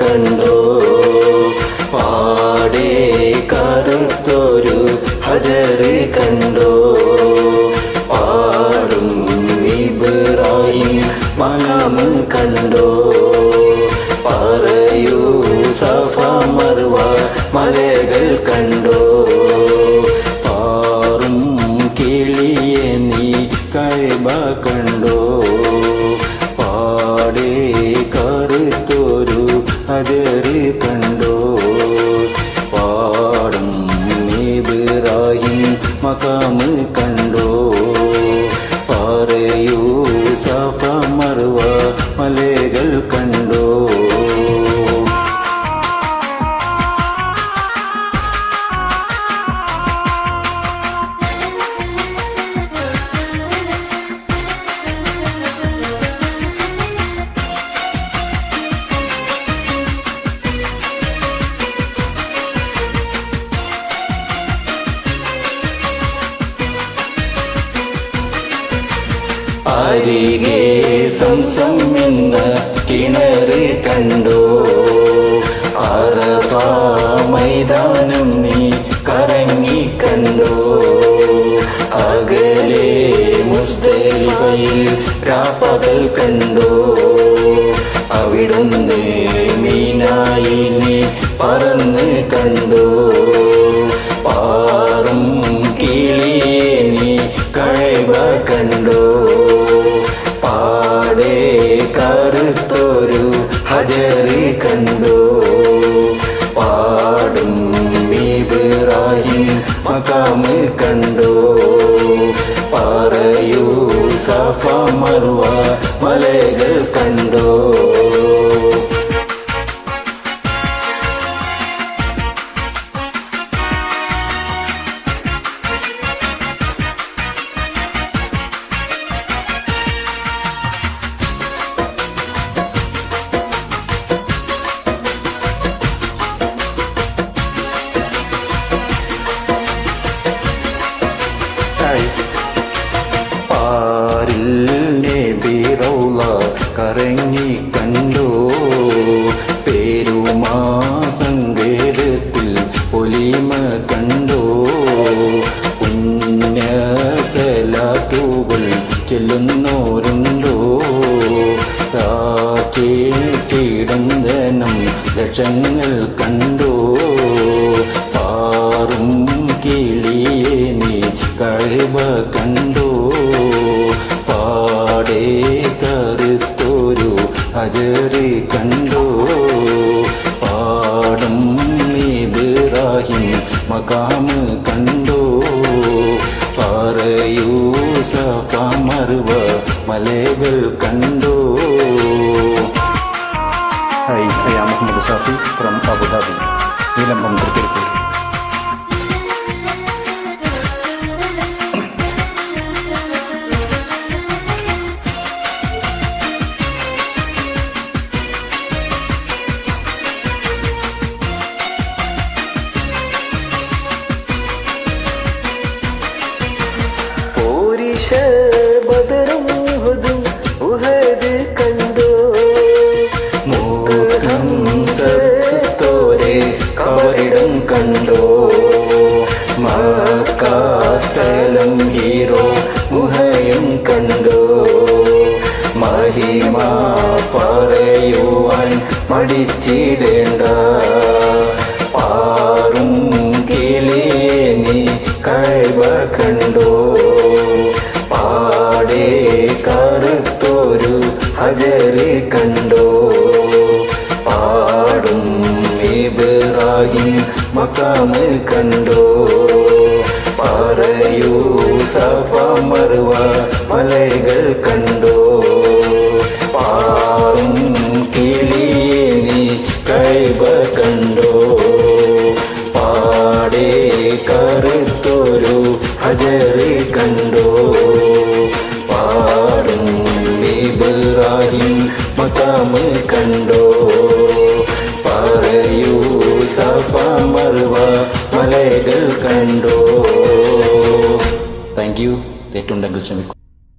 കണ്ടോ പാടെ കറുത്തൊരു ഹജർ കണ്ടോ പാടും ഇബ്രാഹിം മഖാം കണ്ടോ പറയൂ സഫ മർവ മലകൾ കണ്ടോ പാറും കിളിയെ നീ കഅബ കണ്ടോ പാടെ കറുത്തൊരു ഹജർ കണ്ടോ പാടും ഇബ്രാഹിം മഖാം കണ്ടോ പറയൂ സഫ മർവ മലകൾ കണ്ടോ അരികെ സംസം എന്ന കിണർ കണ്ടോ അറഫ മൈതാനം നീ കറങ്ങി കണ്ടോ അകലെ മുസ്ദലിഫയിൽ രാപ്പകൽ കണ്ടോ അവിടുന്ന് മീനായിനെ പറന്ന് കണ്ടോ പാറും കിളിയെ നീ കഅബ കണ്ടോ പാടെ കറുത്തൊരു ഹജർ കണ്ടോ പാടും ഇബ്രാഹിം മഖാം കണ്ടോ പറയൂ സഫ മർവ മലകൾ കണ്ടോ പാരിൽ നബി റൗള കറങ്ങി കണ്ടോ പേരുമാ സങ്കേതത്തിൽ ഒലിമ കണ്ടോ പുണ്യ സലാത്തുകൾ ചെല്ലുന്നോരുണ്ടോ കേട്ടിടും ധനം ലക്ഷങ്ങൾ കണ്ടോ പാറും കിളിയെ നീ കഅബ കണ്ടോ പാടെ കറുത്തൊരു ഹജർ കണ്ടോ പാടും ഇബ്രാഹിം മഖാം കണ്ടോ പറയൂ സഫ മർവ മലകൾ കണ്ടോ Hi, I am Muhammad Safi from Abu Dhabi, Nilambam, Tirupur. ബദറും ഉഹുദും Uhud കണ്ടോ മുഖം സത്തോരെ കബറിടം കണ്ടോ മക്ക സ്ഥലം ഹീറോ മുഹയും കണ്ടോ മഹിമ പറയുവാൻ മടിച്ചിടേണ്ട പാറും കിളിയെ നീ കഅബ കണ്ടോ പാടെ കറുത്തൊരു ഹജർ കണ്ടോ പാടും ഇബ്രാഹിം മഖാം കണ്ടോ പറയൂ സഫ മർവ മലകൾ കണ്ടോ പാറും കിളിയെ നീ കഅബ കണ്ടോ പാടെ കറുത്തൊരു ഹജർ കണ്ടോ പാടും ഇബ്രാഹിം മഖാം കണ്ടോ പറയൂ സഫ മർവ മലകൾ കണ്ടോ. Thank you. തെറ്റുണ്ടെങ്കിൽ ക്ഷമിക്കും.